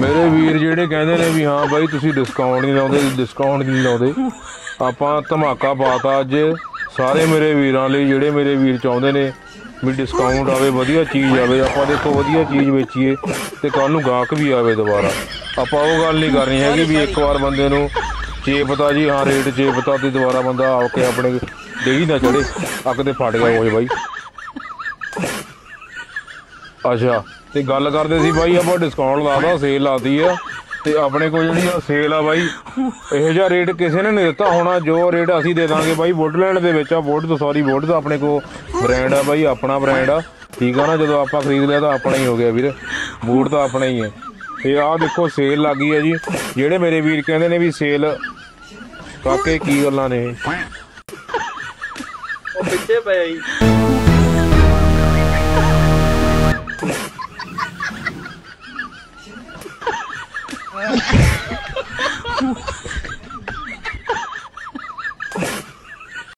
मेरे वीर ਜਿਹੜੇ ਕਹਿੰਦੇ ਨੇ ਵੀ ਹਾਂ ਬਾਈ ਤੁਸੀਂ ਡਿਸਕਾਊਂਟ ਨਹੀਂ ਲਾਉਂਦੇ ਆਪਾਂ ਧਮਾਕਾ ਪਾਤਾ ਅੱਜ ਸਾਰੇ ਮੇਰੇ ਵੀਰਾਂ ਲਈ ਜਿਹੜੇ ਮੇਰੇ ਵੀਰ ਚਾਹੁੰਦੇ ਨੇ ਵੀ ਡਿਸਕਾਊਂਟ ਆਵੇ ਵਧੀਆ ਚੀਜ਼ ਆਵੇ ਆਪਾਂ ਦੇਖੋ ਵਧੀਆ ਚੀਜ਼ ਵੇਚੀਏ ਤੇ ਕੱਲ ਨੂੰ ਗਾਹਕ ਵੀ ਆਵੇ ਦੁਬਾਰਾ। ਆਪਾਂ ਉਹ ਗੱਲ ਨਹੀਂ ਕਰਨੀ ਹੈਗੀ ਵੀ ਇੱਕ ਵਾਰ ਬੰਦੇ ਨੂੰ ਚੇਪਤਾ ਜੀ ਹਾਂ ਰੇਟ ਚੇਪਤਾ ਤੇ ਦੁਬਾਰਾ ਬੰਦਾ ਆ ਕੇ ਆਪਣੇ ਡੇਗੀ ਨਾ ਚੜੇ ਅੱਗ ਤੇ ਫਟ ਗਿਆ ਹੋਏ ਬਾਈ। ਅੱਛਾ ਤੇ ਗੱਲ ਕਰਦੇ ਸੀ ਬਾਈ ਆਪਾਂ ਡਿਸਕਾਊਂਟ ਲਾਦਾ ਸੇਲ ਲਾਤੀ ਆ ਤੇ ਆਪਣੇ ਕੋਲ ਜਿਹੜੀ ਆ ਸੇਲ ਆ ਬਾਈ ਇਹੋ ਜਿਹਾ ਰੇਟ ਕਿਸੇ ਨੇ ਨਹੀਂ ਦਿੱਤਾ ਹੋਣਾ ਜੋ ਰੇਟ ਅਸੀਂ ਦੇ ਦਾਂਗੇ ਬਾਈ। ਵੁੱਡਲੈਂਡ ਦੇ ਵਿੱਚ ਆ ਵੁੱਡ ਦਾ ਆਪਣੇ ਕੋਲ ਬ੍ਰਾਂਡ ਆ ਬਾਈ ਆਪਣਾ ਬ੍ਰਾਂਡ ਆ ਠੀਕ ਆ ਨਾ। ਜਦੋਂ ਆਪਾਂ ਖਰੀਦ ਲਿਆ ਤਾਂ ਆਪਣਾ ਹੀ ਹੋ ਗਿਆ ਵੀਰ ਬੂਟ ਤਾਂ ਆਪਣਾ ਹੀ ਹੈ। ਤੇ ਆਹ ਦੇਖੋ ਸੇਲ ਲੱਗ ਗਈ ਹੈ ਜੀ। ਜਿਹੜੇ ਮੇਰੇ ਵੀਰ ਕਹਿੰਦੇ ਨੇ ਵੀ ਸੇਲ ਕਾਕੇ ਕੀ ਗੱਲਾਂ ਨੇ ਉਹ ਪਿੱਛੇ ਪਿਆ ਜੀ। Yeah.